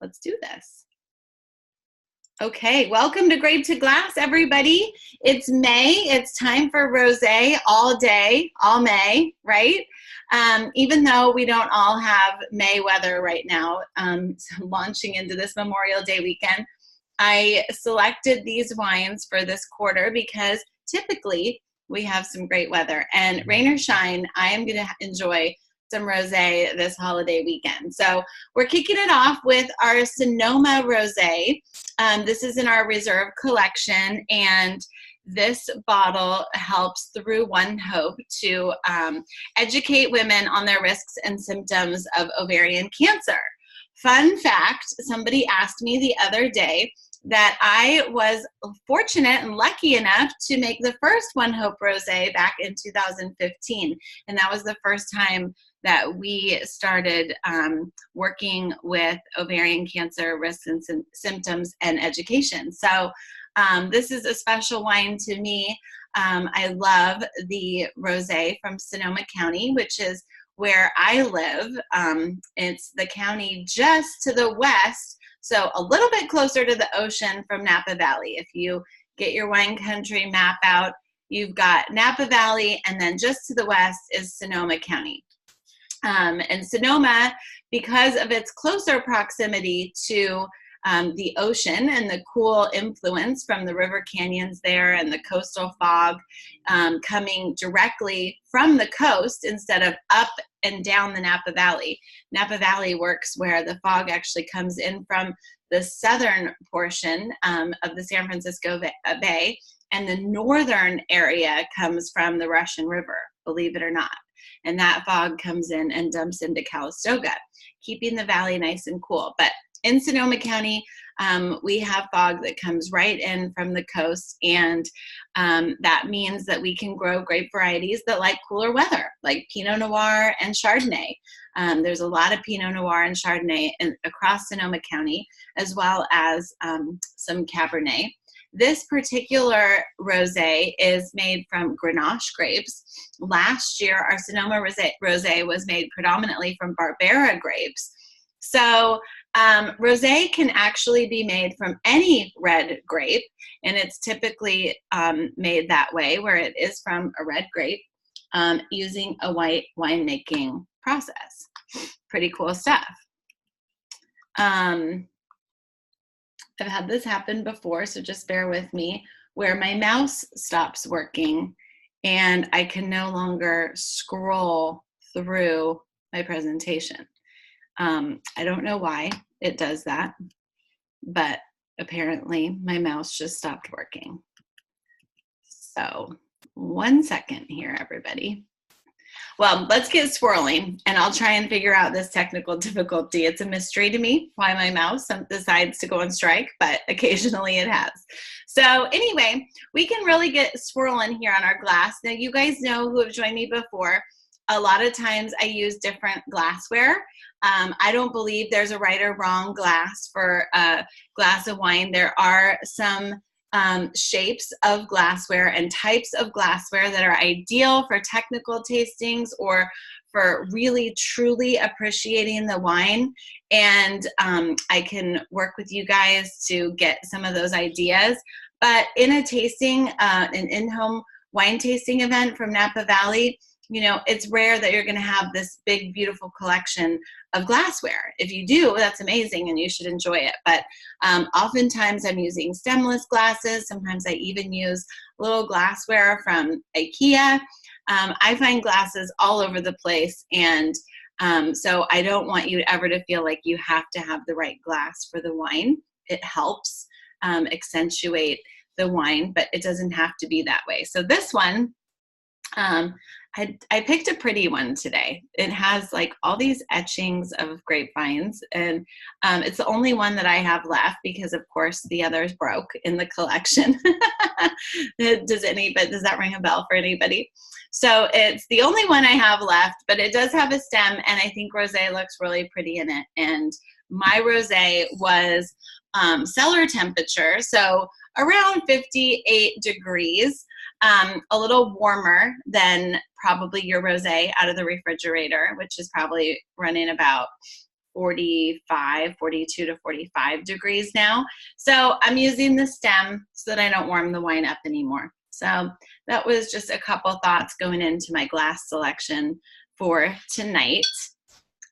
let's do this. Okay, welcome to Grape to Glass, everybody. It's May. It's time for rosé all day, all May, right? Even though we don't all have May weather right now, so launching into this Memorial Day weekend, I selected these wines for this quarter because typically we have some great weather. And rain or shine, I am going to enjoy some rosé this holiday weekend. So we're kicking it off with our Sonoma rosé. This is in our reserve collection, and this bottle helps through One Hope to educate women on their risks and symptoms of ovarian cancer. Fun fact, somebody asked me the other day that I was fortunate and lucky enough to make the first One Hope Rosé back in 2015. And that was the first time that we started working with ovarian cancer risks and symptoms and education. So this is a special wine to me. I love the rosé from Sonoma County, which is where I live. It's the county just to the west, so a little bit closer to the ocean from Napa Valley. If you get your wine country map out, you've got Napa Valley, and then just to the west is Sonoma County. And Sonoma, because of its closer proximity to the ocean and the cool influence from the river canyons there and the coastal fog coming directly from the coast instead of up and down the Napa Valley. Napa Valley works where the fog actually comes in from the southern portion of the San Francisco Bay, and the northern area comes from the Russian River, believe it or not. And that fog comes in and dumps into Calistoga, keeping the valley nice and cool. But in Sonoma County, we have fog that comes right in from the coast, and that means that we can grow grape varieties that like cooler weather, like Pinot Noir and Chardonnay. There's a lot of Pinot Noir and Chardonnay across Sonoma County, as well as some Cabernet. This particular rosé is made from Grenache grapes. Last year, our Sonoma rosé was made predominantly from Barbera grapes. So rosé can actually be made from any red grape, and it's typically made that way, where it is from a red grape using a white winemaking process. Pretty cool stuff. I've had this happen before, so just bear with me, where my mouse stops working and I can no longer scroll through my presentation. I don't know why it does that, but apparently my mouse just stopped working. So 1 second here, everybody. Well, let's get swirling, and I'll try and figure out this technical difficulty. It's a mystery to me why my mouse decides to go on strike, but occasionally it has. So anyway, we can really get swirling here on our glass. Now, you guys know who have joined me before. A lot of times I use different glassware. I don't believe there's a right or wrong glass for a glass of wine. There are some shapes of glassware and types of glassware that are ideal for technical tastings or for really truly appreciating the wine. And I can work with you guys to get some of those ideas. But in a tasting, an in-home wine tasting event from Napa Valley, you know, it's rare that you're going to have this big, beautiful collection of glassware. If you do, that's amazing and you should enjoy it. But oftentimes I'm using stemless glasses. Sometimes I even use little glassware from IKEA. I find glasses all over the place. And so I don't want you ever to feel like you have to have the right glass for the wine. It helps accentuate the wine, but it doesn't have to be that way. So this one, I picked a pretty one today. It has like all these etchings of grapevines, and it's the only one that I have left because, of course, the others broke in the collection. Does that ring a bell for anybody? So it's the only one I have left, but it does have a stem, and I think rosé looks really pretty in it. And my rosé was cellar temperature, so around 58 degrees. A little warmer than probably your rosé out of the refrigerator, which is probably running about 45, 42 to 45 degrees now. So I'm using the stem so that I don't warm the wine up anymore. So that was just a couple thoughts going into my glass selection for tonight.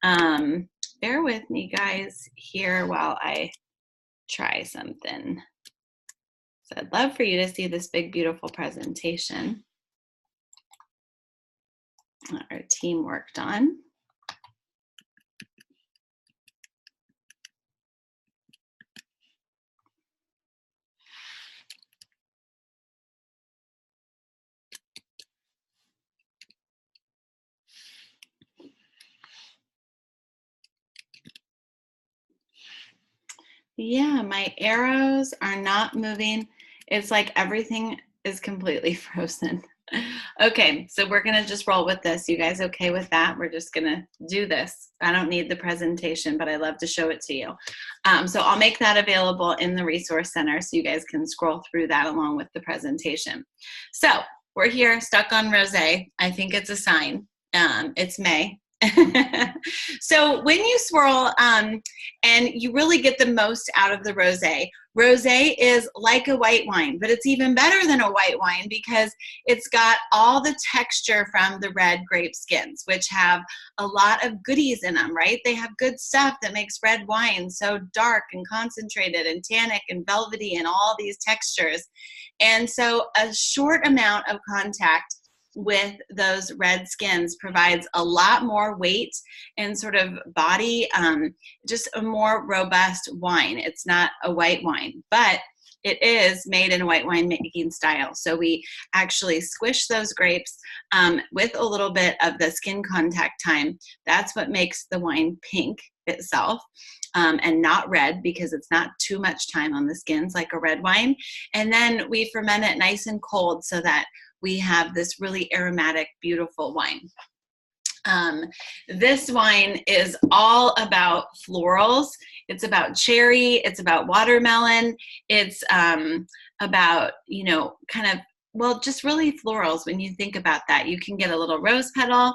Bear with me, guys, here while I try something. So I'd love for you to see this big, beautiful presentation that our team worked on. Yeah, my arrows are not moving. It's like everything is completely frozen. Okay, so we're gonna just roll with this. You guys okay with that? We're just gonna do this. I don't need the presentation, but I love to show it to you. So I'll make that available in the Resource Center so you guys can scroll through that along with the presentation. So we're here stuck on Rosé. I think it's a sign. It's May. So when you swirl and you really get the most out of the rosé. Rosé is like a white wine, but it's even better than a white wine because it's got all the texture from the red grape skins, which have a lot of goodies in them, right? They have good stuff that makes red wine so dark and concentrated and tannic and velvety and all these textures. And so a short amount of contact with those red skins provides a lot more weight and sort of body, just a more robust wine. It's not a white wine, but it is made in a white wine making style. So we actually squish those grapes with a little bit of the skin contact time. That's what makes the wine pink itself. And not red because it's not too much time on the skins like a red wine. And then we ferment it nice and cold so that we have this really aromatic, beautiful wine. This wine is all about florals. It's about cherry. It's about watermelon. It's about, you know, kind of, well, just really florals when you think about that. You can get a little rose petal,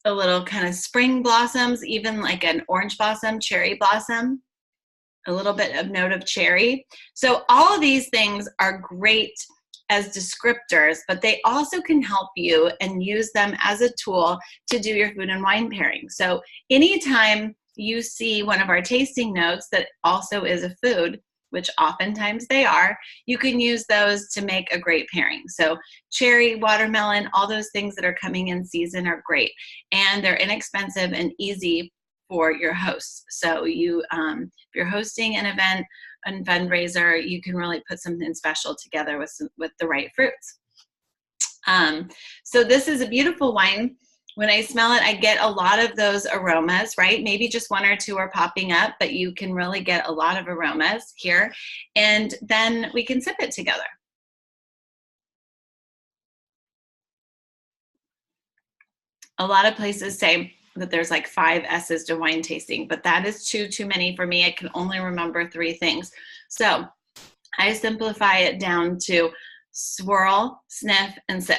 a little kind of spring blossoms, even like an orange blossom, cherry blossom, a little bit of note of cherry. So all of these things are great as descriptors, but they also can help you and use them as a tool to do your food and wine pairing. So anytime you see one of our tasting notes that also is a food, which oftentimes they are, you can use those to make a great pairing. So cherry, watermelon, all those things that are coming in season are great. And they're inexpensive and easy for your hosts. So you, if you're hosting an event and fundraiser, you can really put something special together with the right fruits. So this is a beautiful wine. When I smell it, I get a lot of those aromas, right? Maybe just one or two are popping up, but you can really get a lot of aromas here. And then we can sip it together. A lot of places say that there's like 5 S's to wine tasting, but that is too many for me. I can only remember 3 things. So I simplify it down to swirl, sniff, and sip.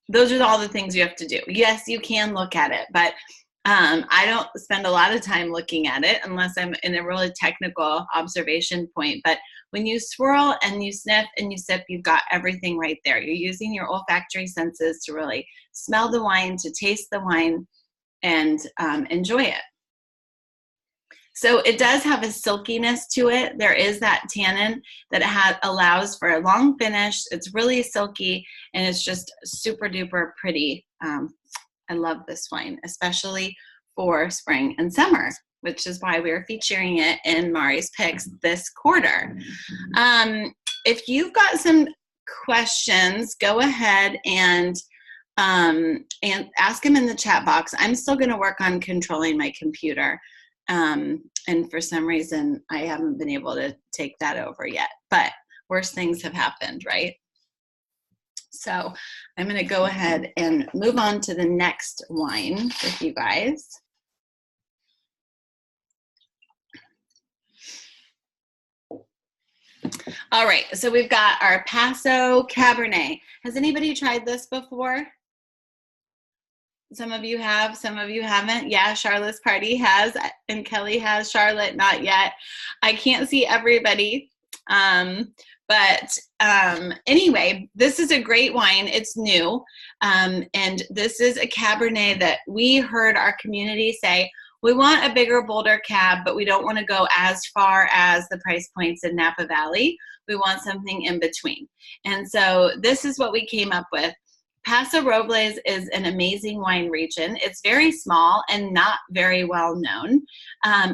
Those are all the things you have to do. Yes, you can look at it, but I don't spend a lot of time looking at it unless I'm in a really technical observation point. But when you swirl and you sniff and you sip, you've got everything right there. You're using your olfactory senses to really smell the wine, to taste the wine, and enjoy it. So it does have a silkiness to it. There is that tannin that allows for a long finish. It's really silky and it's just super duper pretty. I love this wine, especially for spring and summer, which is why we're featuring it in Mari's Picks this quarter. If you've got some questions, go ahead and ask them in the chat box. I'm still going to work on controlling my computer. And for some reason, I haven't been able to take that over yet, but worse things have happened, right? So I'm going to go ahead and move on to the next wine with you guys. All right, so we've got our Paso Cabernet. Has anybody tried this before? Some of you have, some of you haven't. Yeah, Charlotte's party has, and Kelly has. Charlotte, not yet. I can't see everybody. Anyway, this is a great wine. It's new. And this is a Cabernet that we heard our community say, we want a bigger, bolder cab, but we don't want to go as far as the price points in Napa Valley. We want something in between. And so this is what we came up with. Paso Robles is an amazing wine region. It's very small and not very well known.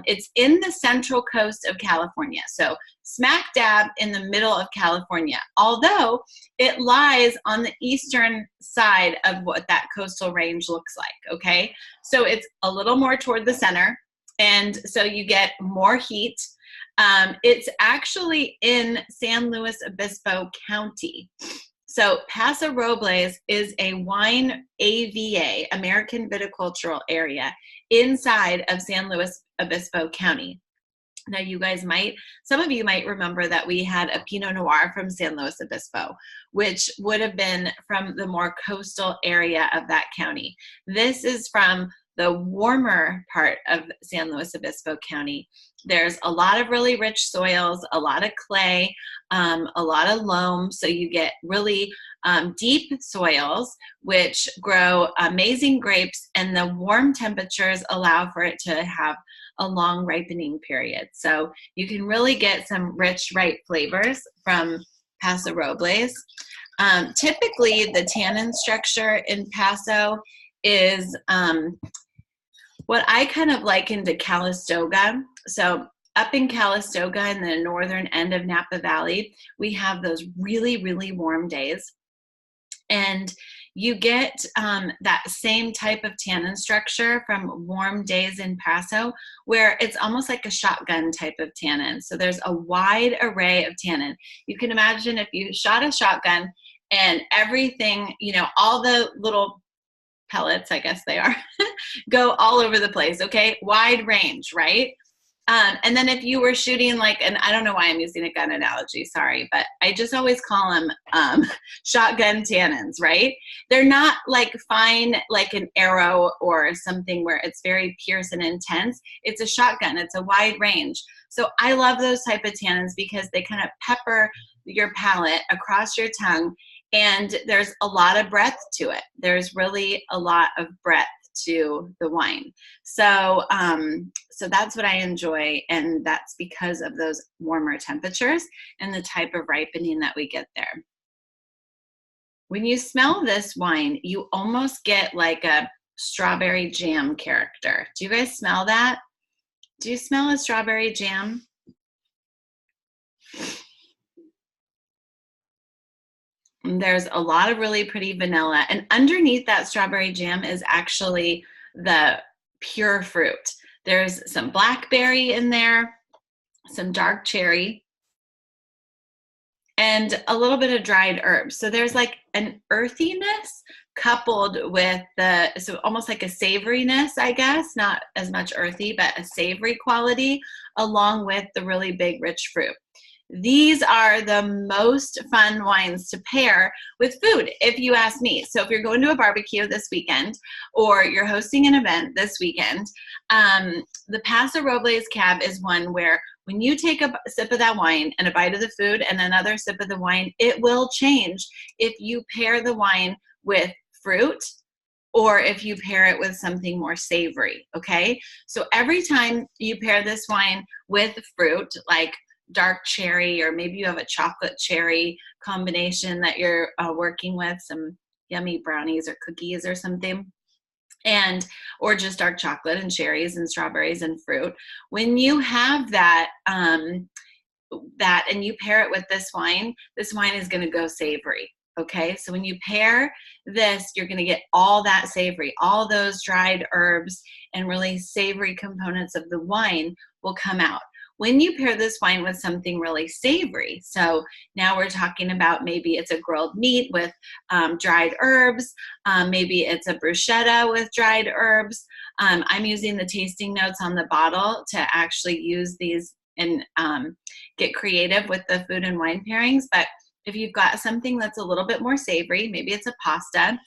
It's in the central coast of California, so smack dab in the middle of California, although it lies on the eastern side of what that coastal range looks like, okay? So it's a little more toward the center, and so you get more heat. It's actually in San Luis Obispo County. So Paso Robles is a wine AVA, American Viticultural Area, inside of San Luis Obispo County. Now you guys some of you might remember that we had a Pinot Noir from San Luis Obispo, which would have been from the more coastal area of that county. This is from the warmer part of San Luis Obispo County. There's a lot of really rich soils, a lot of clay, a lot of loam, so you get really deep soils which grow amazing grapes, and the warm temperatures allow for it to have a long ripening period. So you can really get some rich, ripe flavors from Paso Robles. Typically, the tannin structure in Paso is what I kind of liken to Calistoga. So up in Calistoga in the northern end of Napa Valley, we have those really, really warm days. And you get that same type of tannin structure from warm days in Paso, where it's almost like a shotgun type of tannin. So there's a wide array of tannin. You can imagine if you shot a shotgun and everything, all the little pellets, I guess they are, go all over the place, okay? Wide range, right? And then if you were shooting and I don't know why I'm using a gun analogy, sorry, but I just always call them shotgun tannins, right? They're not fine like an arrow or something where it's very pierce and intense. It's a shotgun. It's a wide range. So I love those type of tannins because they kind of pepper your palate across your tongue, and there's a lot of breadth to it. There's really a lot of breadth to the wine. So that's what I enjoy, and that's because of those warmer temperatures and the type of ripening that we get there. When you smell this wine, you almost get like a strawberry jam character. Do you guys smell that? Do you smell a strawberry jam? There's a lot of really pretty vanilla, and underneath that strawberry jam is actually the pure fruit. There's some blackberry in there, some dark cherry, and a little bit of dried herbs. So there's an earthiness coupled with so almost like a savoriness, I guess, not as much earthy, but a savory quality along with the really big, rich fruit. These are the most fun wines to pair with food, if you ask me. So if you're going to a barbecue this weekend or you're hosting an event this weekend, the Paso Robles Cab is one where when you take a sip of that wine and a bite of the food and another sip of the wine, it will change if you pair the wine with fruit or if you pair it with something more savory, okay? So every time you pair this wine with fruit, like dark cherry, or maybe you have a chocolate cherry combination that you're working with, some yummy brownies or cookies or something, or just dark chocolate and cherries and strawberries and fruit. When you have that and you pair it with this wine is going to go savory. Okay, so when you pair this, you're going to get all that savory, all those dried herbs and really savory components of the wine will come out. When you pair this wine with something really savory, so now we're talking about maybe it's a grilled meat with dried herbs, maybe it's a bruschetta with dried herbs. I'm using the tasting notes on the bottle to actually use these and get creative with the food and wine pairings, but if you've got something that's a little bit more savory, maybe it's a pasta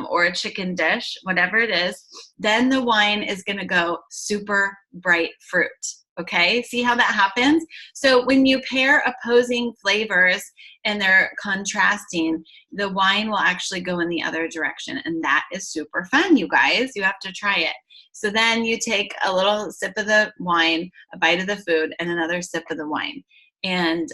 or a chicken dish, whatever it is, then the wine is going to go super bright fruit. Okay, see how that happens? So when you pair opposing flavors and they're contrasting, the wine will actually go in the other direction. And that is super fun, you guys. You have to try it. So then you take a little sip of the wine, a bite of the food, and another sip of the wine. And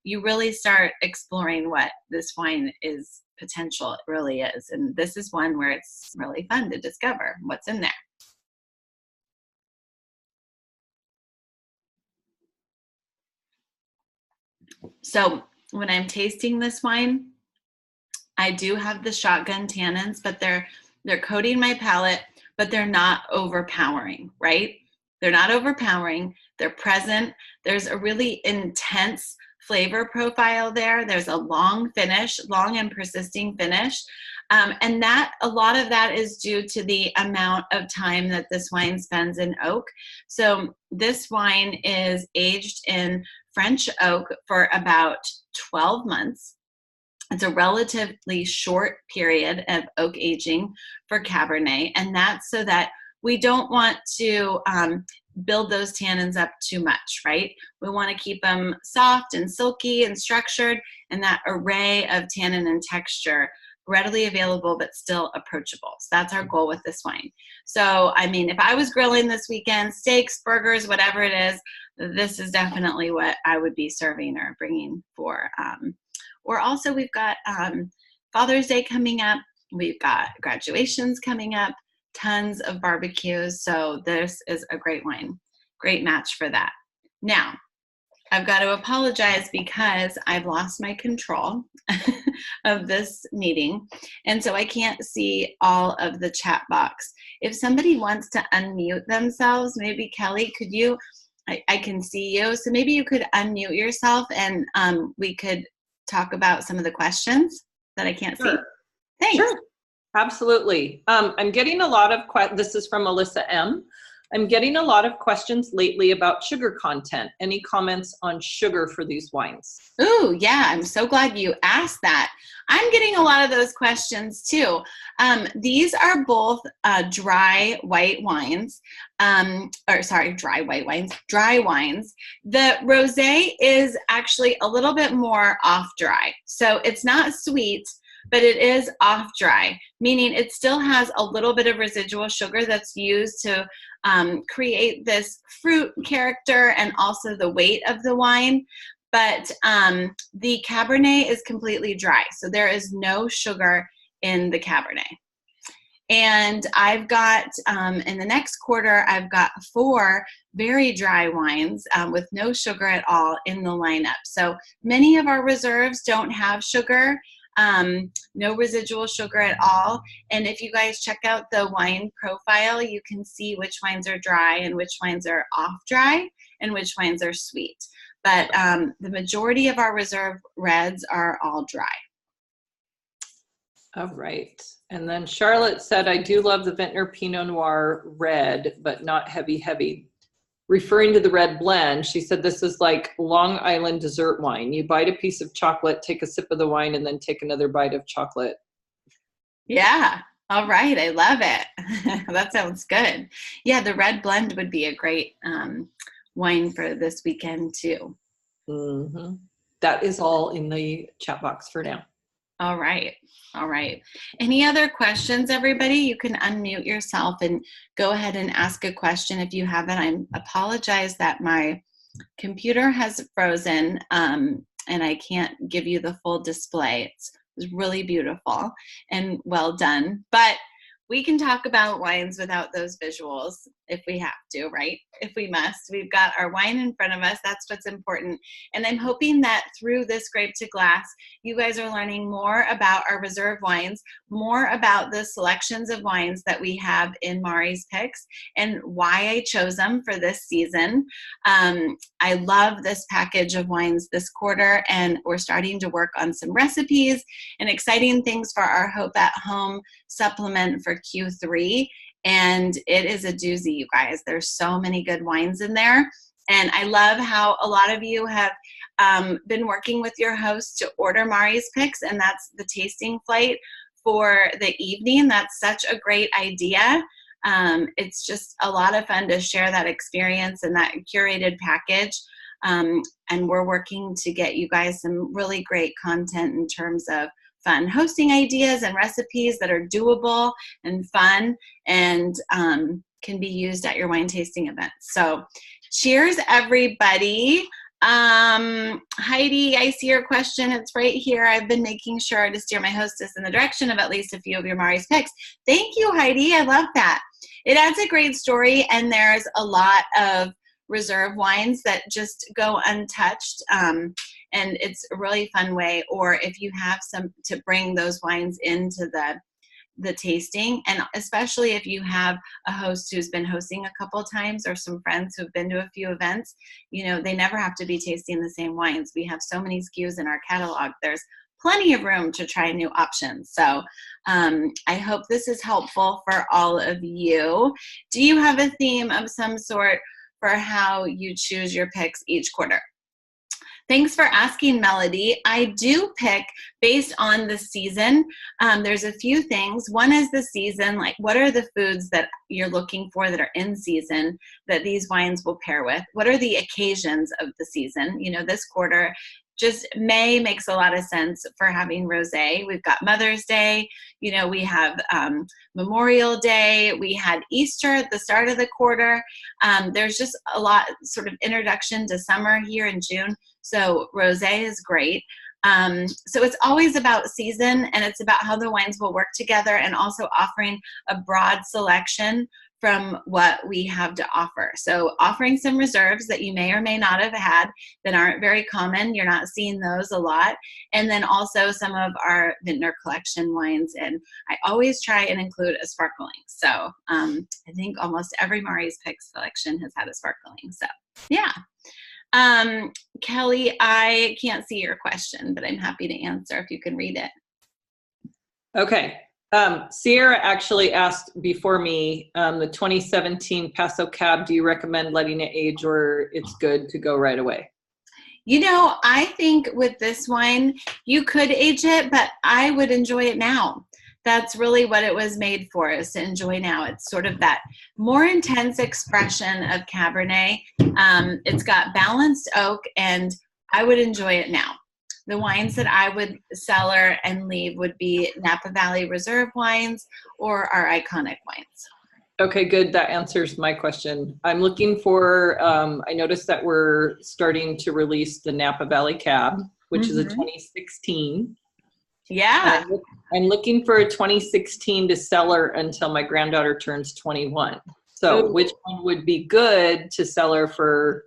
you really start exploring what this wine is potential, it really is. And this is one where it's really fun to discover what's in there. So when I'm tasting this wine, I do have the shotgun tannins, but they're coating my palate, but they're not overpowering, right? They're not overpowering. They're present. There's a really intense flavor profile there. There's a long finish, long and persisting finish. And that a lot of that is due to the amount of time that this wine spends in oak. So this wine is aged in French oak for about 12 months. It's a relatively short period of oak aging for Cabernet, and that's so that we don't want to build those tannins up too much, right? We want to keep them soft and silky and structured, and that array of tannin and texture readily available but still approachable. So that's our goal with this wine. So, I mean, if I was grilling this weekend, steaks, burgers, whatever it is, this is definitely what I would be serving or bringing for. Or also we've got Father's Day coming up. We've got graduations coming up, tons of barbecues. So this is a great wine, great match for that. Now, I've got to apologize because I've lost my control of this meeting. And so I can't see all of the chat box. If somebody wants to unmute themselves, maybe Kelly, could you, I can see you. So maybe you could unmute yourself and we could talk about some of the questions that I can't see. Thanks. Sure. Absolutely. I'm getting a lot of this is from Alyssa M. I'm getting a lot of questions lately about sugar content. Any comments on sugar for these wines? Ooh, yeah, I'm so glad you asked that. I'm getting a lot of those questions too. These are both dry white wines, dry wines. The Rosé is actually a little bit more off dry. So it's not sweet, but it is off dry, meaning it still has a little bit of residual sugar that's used to create this fruit character and also the weight of the wine. But the Cabernet is completely dry, so there is no sugar in the Cabernet. And I've got, in the next quarter, I've got 4 very dry wines with no sugar at all in the lineup. So many of our reserves don't have sugar. No residual sugar at all. And if you guys check out the wine profile, you can see which wines are dry and which wines are off dry and which wines are sweet. But the majority of our reserve reds are all dry. All right. And then Charlotte said, I do love the Vintner Pinot Noir red, but not heavy. Referring to the red blend, she said this is like Long Island dessert wine. You bite a piece of chocolate, take a sip of the wine, and then take another bite of chocolate. Yeah. All right. I love it. That sounds good. Yeah, the red blend would be a great wine for this weekend too. Mm-hmm. That is all in the chat box for now. All right. All right. Any other questions, everybody? You can unmute yourself and go ahead and ask a question if you haven't. I apologize that my computer has frozen and I can't give you the full display. It's really beautiful and well done. But we can talk about wines without those visuals if we have to, right? If we must. We've got our wine in front of us. That's what's important. And I'm hoping that through this Grape to Glass, you guys are learning more about our reserve wines, more about the selections of wines that we have in Mari's Picks and why I chose them for this season. I love this package of wines this quarter, and we're starting to work on some recipes and exciting things for our Hope at Home supplement for Q3. And it is a doozy, you guys. There's so many good wines in there. And I love how a lot of you have been working with your host to order Mari's Picks, and that's the tasting flight for the evening. That's such a great idea. It's just a lot of fun to share that experience and that curated package. And we're working to get you guys some really great content in terms of fun hosting ideas and recipes that are doable and fun and can be used at your wine tasting events. So cheers, everybody. Heidi, I see your question. It's right here. I've been making sure to steer my hostess in the direction of at least a few of your Mari's Picks. Thank you, Heidi. I love that. It adds a great story, and there's a lot of reserve wines that just go untouched, and it's a really fun way. Or if you have some, to bring those wines into the tasting, and especially if you have a host who's been hosting a couple times or some friends who've been to a few events, you know, they never have to be tasting the same wines. We have so many SKUs in our catalog. There's plenty of room to try new options. So I hope this is helpful for all of you. Do you have a theme of some sort for how you choose your picks each quarter? Thanks for asking, Melody. I do pick based on the season. There's a few things. One is the season, like what are the foods that you're looking for that are in season that these wines will pair with? What are the occasions of the season? You know, this quarter, just May makes a lot of sense for having rosé. We've got Mother's Day, you know, we have Memorial Day, we had Easter at the start of the quarter. There's just a lot sort of introduction to summer here in June. So rosé is great. So it's always about season, and it's about how the wines will work together, and also offering a broad selection from what we have to offer. So offering some reserves that you may or may not have had that aren't very common. You're not seeing those a lot. And then also some of our Vintner Collection wines. And I always try and include a sparkling. So I think almost every Mari's Picks selection has had a sparkling. So yeah. Kelly, I can't see your question, but I'm happy to answer if you can read it. Okay. Sierra actually asked before me, the 2017 Paso Cab, do you recommend letting it age, or it's good to go right away? You know, I think with this wine, you could age it, but I would enjoy it now. That's really what it was made for, is to enjoy now. It's sort of that more intense expression of Cabernet. It's got balanced oak, and I would enjoy it now. The wines that I would cellar and leave would be Napa Valley Reserve wines or our iconic wines. Okay, good. That answers my question. I'm looking for, I noticed that we're starting to release the Napa Valley Cab, which is a 2016. Yeah. I'm looking for a 2016 to cellar until my granddaughter turns 21. So which one would be good to cellar for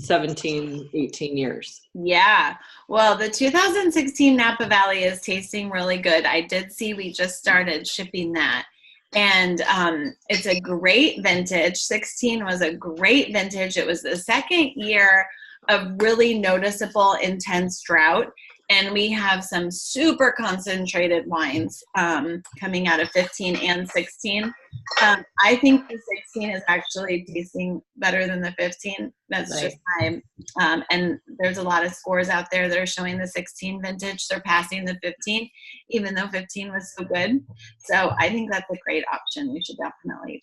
17, 18 years? Yeah. Well, the 2016 Napa Valley is tasting really good. I did see we just started shipping that. And it's a great vintage. 16 was a great vintage. It was the second year of really noticeable intense drought. And we have some super concentrated wines coming out of 15 and 16. I think the 16 is actually tasting better than the 15. That's nice. Just my, and there's a lot of scores out there that are showing the 16 vintage surpassing the 15, even though 15 was so good. So I think that's a great option. You should definitely.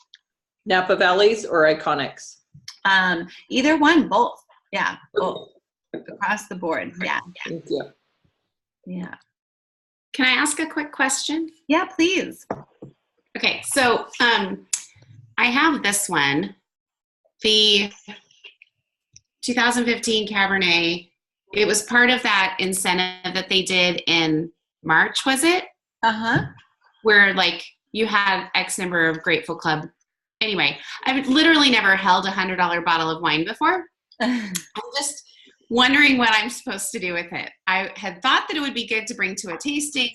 Napa Valleys or Iconics? Either one, both. Yeah, both. Across the board. Yeah. Thank you. Yeah. Can I ask a quick question? Yeah, please. Okay, so I have this one, the 2015 Cabernet. It was part of that incentive that they did in March, was it? Uh-huh. Where like you had X number of Grateful Club. Anyway, I've literally never held $100 bottle of wine before. I'm just wondering what I'm supposed to do with it. I had thought that it would be good to bring to a tasting,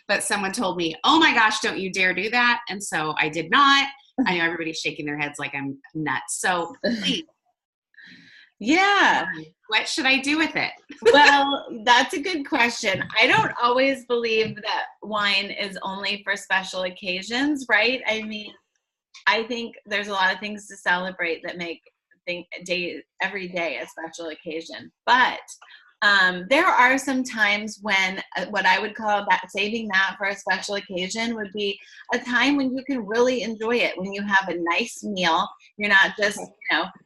but someone told me, oh my gosh, don't you dare do that. And so I did not. I know everybody's shaking their heads like I'm nuts. So please. Yeah. What should I do with it? Well, that's a good question. I don't always believe that wine is only for special occasions, right? I mean, I think there's a lot of things to celebrate that make every day a special occasion. But there are some times when what I would call saving that for a special occasion would be a time when you can really enjoy it, when you have a nice meal. You're not just,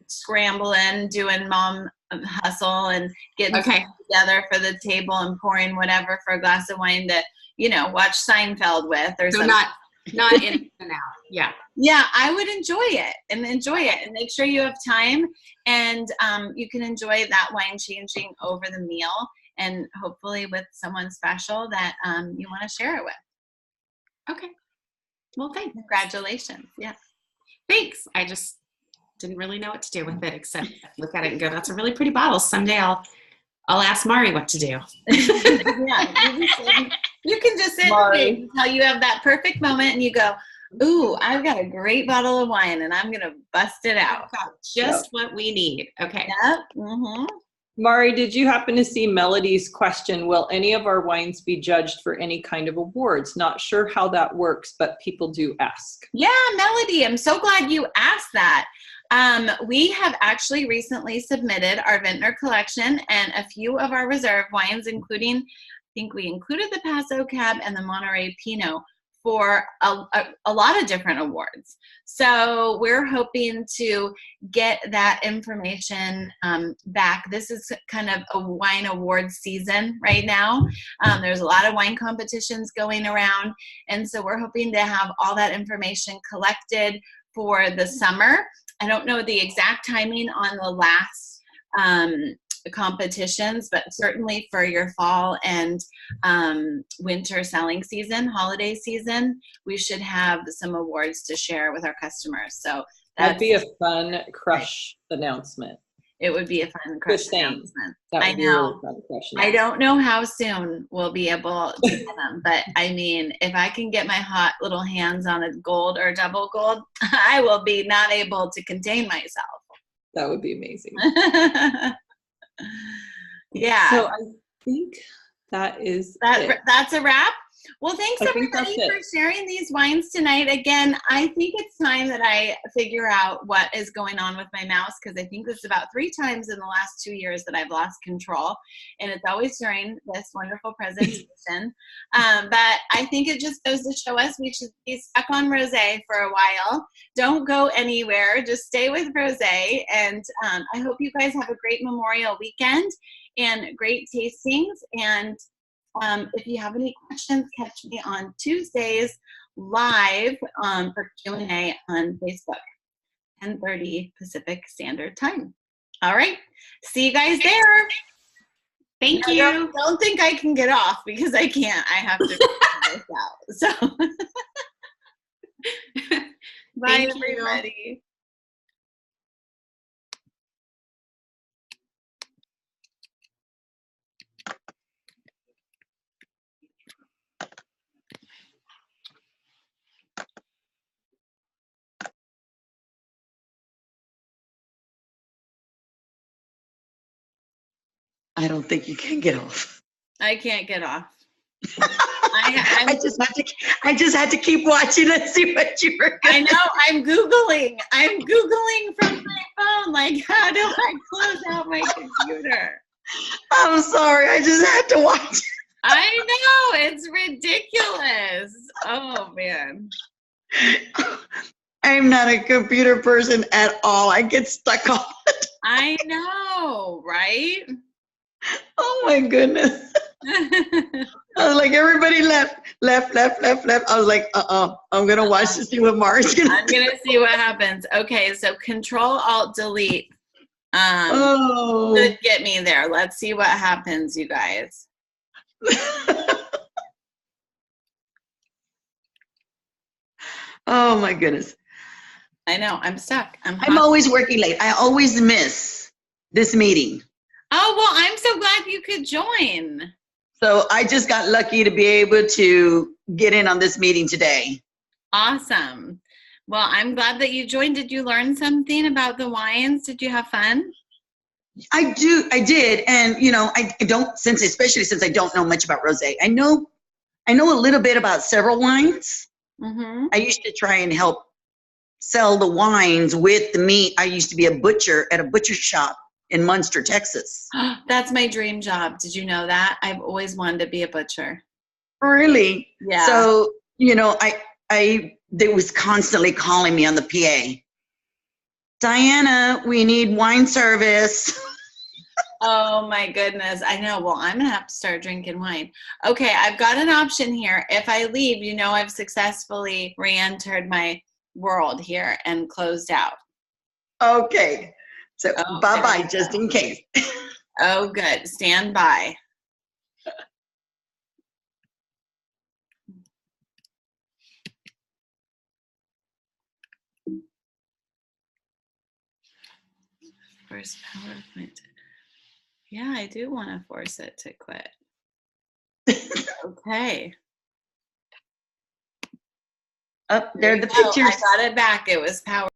scrambling, doing mom hustle and getting together for the table and pouring whatever for a glass of wine to, watch Seinfeld with or something. Not in and out. Yeah. Yeah, I would enjoy it and make sure you have time and you can enjoy that wine changing over the meal and hopefully with someone special that you want to share it with. Okay. Well, thanks. Congratulations. Yeah. Thanks. I just didn't really know what to do with it except look at it and go, that's a really pretty bottle. Someday I'll ask Mari what to do. Yeah. You can just sit until you have that perfect moment and you go, ooh, I've got a great bottle of wine and I'm going to bust it out. Just what we need. Okay. Yep. Mm-hmm. Mari, did you happen to see Melody's question? Will any of our wines be judged for any kind of awards? Not sure how that works, but people do ask. Yeah, Melody, I'm so glad you asked that. We have actually recently submitted our Vintner collection and a few of our reserve wines, including, I think we included the Paso Cab and the Monterey Pinot for a lot of different awards. So we're hoping to get that information back. This is kind of a wine award season right now. There's a lot of wine competitions going around. And so we're hoping to have all that information collected for the summer. I don't know the exact timing on the last competitions, but certainly for your fall and winter selling season, holiday season, we should have some awards to share with our customers. So that'd be a fun crush announcement. It would be a fun crush announcement. I know. I don't know how soon we'll be able to get them, but I mean, if I can get my hot little hands on a gold or double gold, I will be not able to contain myself. That would be amazing. Yeah. So I think that is that's a wrap. Well, thanks everybody for sharing these wines tonight. Again, I think it's time that I figure out what is going on with my mouse because I think this is about 3 times in the last 2 years that I've lost control, and it's always during this wonderful presentation. But I think it just goes to show us we should be stuck on Rosé for a while. Don't go anywhere. Just stay with Rosé, and I hope you guys have a great Memorial weekend and great tastings. And if you have any questions, catch me on Tuesdays live for Q&A on Facebook, 10:30 Pacific Standard Time. All right. See you guys there. Thank you. Don't think I can get off because I can't. I have to figure this out. So bye, everybody. I don't think you can get off. I can't get off. I just had to keep watching and see what you were I know. I'm Googling from my phone. Like, how do I close out my computer? I'm sorry. I just had to watch. I know. It's ridiculous. Oh, man. I'm not a computer person at all. I get stuck on it. I know, right? Oh my goodness. I was like, everybody left. I was like, I'm going to watch to see what Mari's going to do. I'm going to see what happens. Okay, so Control-Alt-Delete could get me there. Let's see what happens, you guys. Oh my goodness. I know, I'm stuck. I'm always working late. I always miss this meeting. Oh, well, I'm so glad you could join. So I just got lucky to be able to get in on this meeting today. Awesome. Well, I'm glad that you joined. Did you learn something about the wines? Did you have fun? I did. And, I don't, especially since I don't know much about rosé. I know a little bit about several wines. Mm-hmm. I used to try and help sell the wines with the meat. I used to be a butcher at a butcher shop in Munster, Texas. That's my dream job. Did you know that? I've always wanted to be a butcher. Really? Yeah. So, you know, they was constantly calling me on the PA. Diana, we need wine service. Oh my goodness. I know. Well, I'm going to have to start drinking wine. Okay, I've got an option here. If I leave, you know, I've successfully re-entered my world here and closed out. Okay. So Oh, bye-bye, just in case. Oh, good. Stand by. Force PowerPoint. Yeah, I do want to force it to quit. Okay. Up there, the No, pictures. I got it back. It was power.